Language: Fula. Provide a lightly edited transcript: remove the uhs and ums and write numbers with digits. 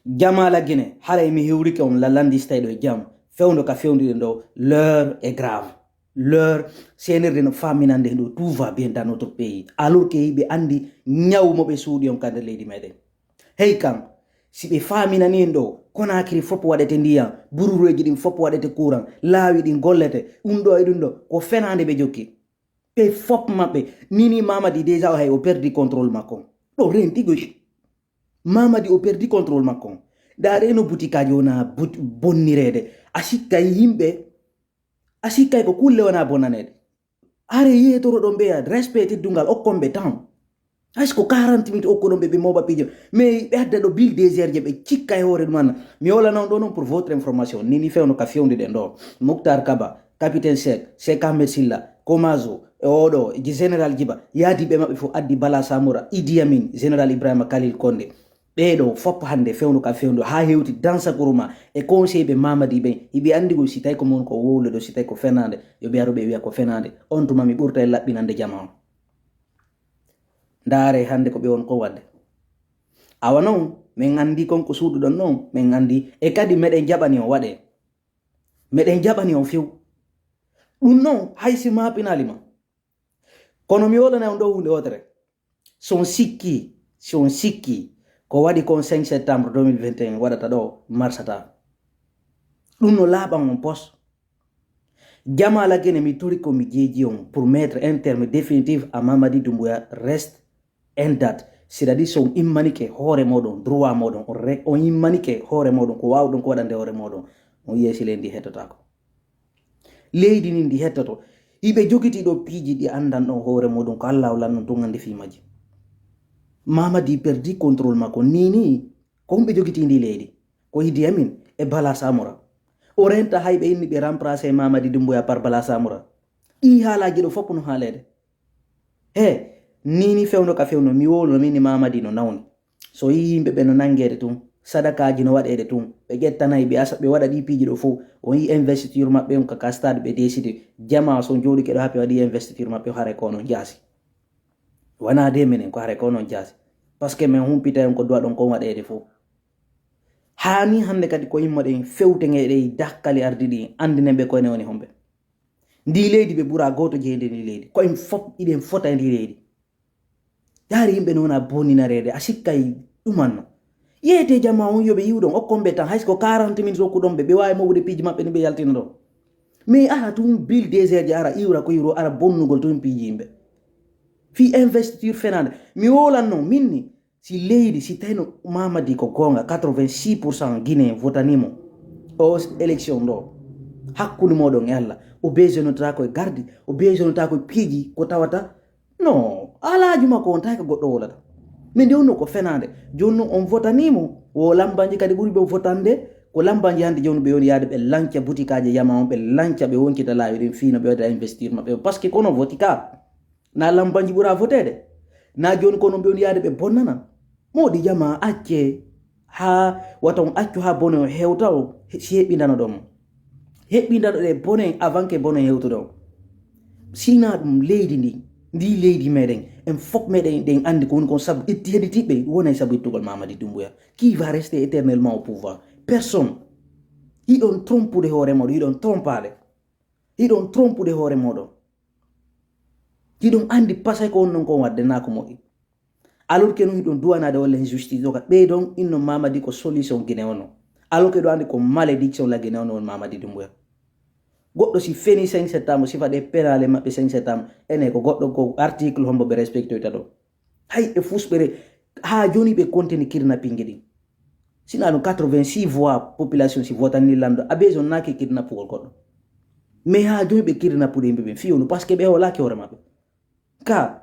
jama la Guinée hala mi hewri ke on la landi stay do jam fewndo ka fewndi do l'heure est grave l'heure senerde no faminande do tout va bien dans notre pays alors que be andi nyawmo be suudi on kande leydi meden hey kam si be faminani ndo Conakry fop wadete ndiyam burureji din fop wadete courant laawi din gollete undo e dundo ko fenande be jokki be fop mabbe nini Mamadi déjà hay o perdi contrôle makko do renti goji Mamadi o perdi contrôle makko daare no butikaji wona bonnirede asikkay yimbe asikkay ko kulle wona bonanede are yetoro do beya respecté dungal okkombe tan est-ce que 40 minutes okko be moba pijo mais be adda do bil désert je be cikka e hore man mi wala non do non pour votre information nini fewno ka fewndi de ndo Mokhtar Kaba capitaine Cheikh Ahmed Silla Komazo e odo général Djiba yadi be mabbe fu addi Bala Samoura Idi Amin général Ibrahima Khalil Konde bedo fop hande fewno ka fewndo ha hewti dansa kuruma e conseil be Mamadi be ibi andi go sitay ko mon ko wowle do sitay ko fenande yo be arobe wi'a ko fenande on tuma mi burta e labbinande jama ndaare hande ko be won ko wadde awa non men andi kon ko suudu don non men andi e kadi meden jabani o wade meden jabani o few dum non haysi ma pinalima kono mi wala na on do hunde wotere son sikki ko wadi kon 5 septembre 2021 wadata do marsata dum no laban on poste jama la Guinée mi tori ko mi jeji on pour mettre un terme définitif à Mamadi Doumbouya reste en date c'est-à-dire son immanike hore modon droit modon on immanike hore modon ko wawdon ko wadande hore modon on yesi lendi hetata ko leydi ni ndi hetato ibe jogiti do piiji di andan don hore modon ko Allah wala non tongande fi maji Mamadi perdi contrôle mako nini ko be jogiti ndi leydi ko Idi Amin e Bala Samoura o renta haybe inni be remplacer Mamadi Doumbouya par Bala Samoura i halaji do fop no halede he nini fewno ka fewno mi wolo mini Mamadi no nawni so yimbe be no nangede tum sadakaaji no wadede tum be gettanay be asa be wada di piiji do fu on yi investiture mabbe on ka stade be décider jama so jodi ke do happe wadi investiture mabbe hare ko no jasi wana de menen ko hare ko no jasi parce que men humpita en ko do don ko wadede fu hani hande kadi ko yimmode fewte ngede dakkali ardidi andine be ko ne woni hombe ndi leydi be bura goto jeende ndi leydi ko en fop iden fota ndi leydi dari yimbe nona boninarede asikkay dumanno yete jama on yobe yiwdon okkombe tan haysko 40 minutes okudon be way mawde piiji mabbe ni be yaltina do mais ara tum bil désert ara iwra ko yiro ara bonnugol tum piiji yimbe fi investiture fenande mi wolanno minni si leydi si tayno Mamadi ko gonga 86% Guinée votanimo o élection do hakkunde modon e Allah o bejonota ko gardi o bejonota ko piiji ko tawata no alaaji makko on taka goddo wolata min de onno ko fenande jonno on votanimo o lambanji kadi buri be votande ko lambanji hande jonno be woni yaade be lanca butikaaje yama on be lanca be wonkita laawi den fiino be wada investir mabbe parce que kono votika na lambanji bura votede na jonno kono be woni yaade be bonnana modi jama acce ha waton accu ha bono hewtaw si hebindano dom hebindano de bonen avant que bonen hewtudo sina dum leydi ndi leydi meden en fop meden den andi ko woni kon sabu itti heditibe wona sabu ittugol Mamadi Doumbouya qui va rester éternellement au pouvoir personne idon trompude hore modo idon trompade idon trompude hore modo idon andi pasay ko non ko wadde na ko modi alors que non idon douanade wala injustice doka be don inno Mamadi ko solution Guinée wono alors que do andi ko malédiction la Guinée wono Mamadi Doumbouya goddo si feni 5 septembre si fade penale mabbe 5 septembre ene ko goddo ko article hombo be respecté tado hay e fusbere ha joni be contenu kidnapping di sinano 86 voix population si vota ni lando abezo naki kidnap ko goddo mais ha joni be kidnap de be fi on parce que be wala ke hore mabbe ka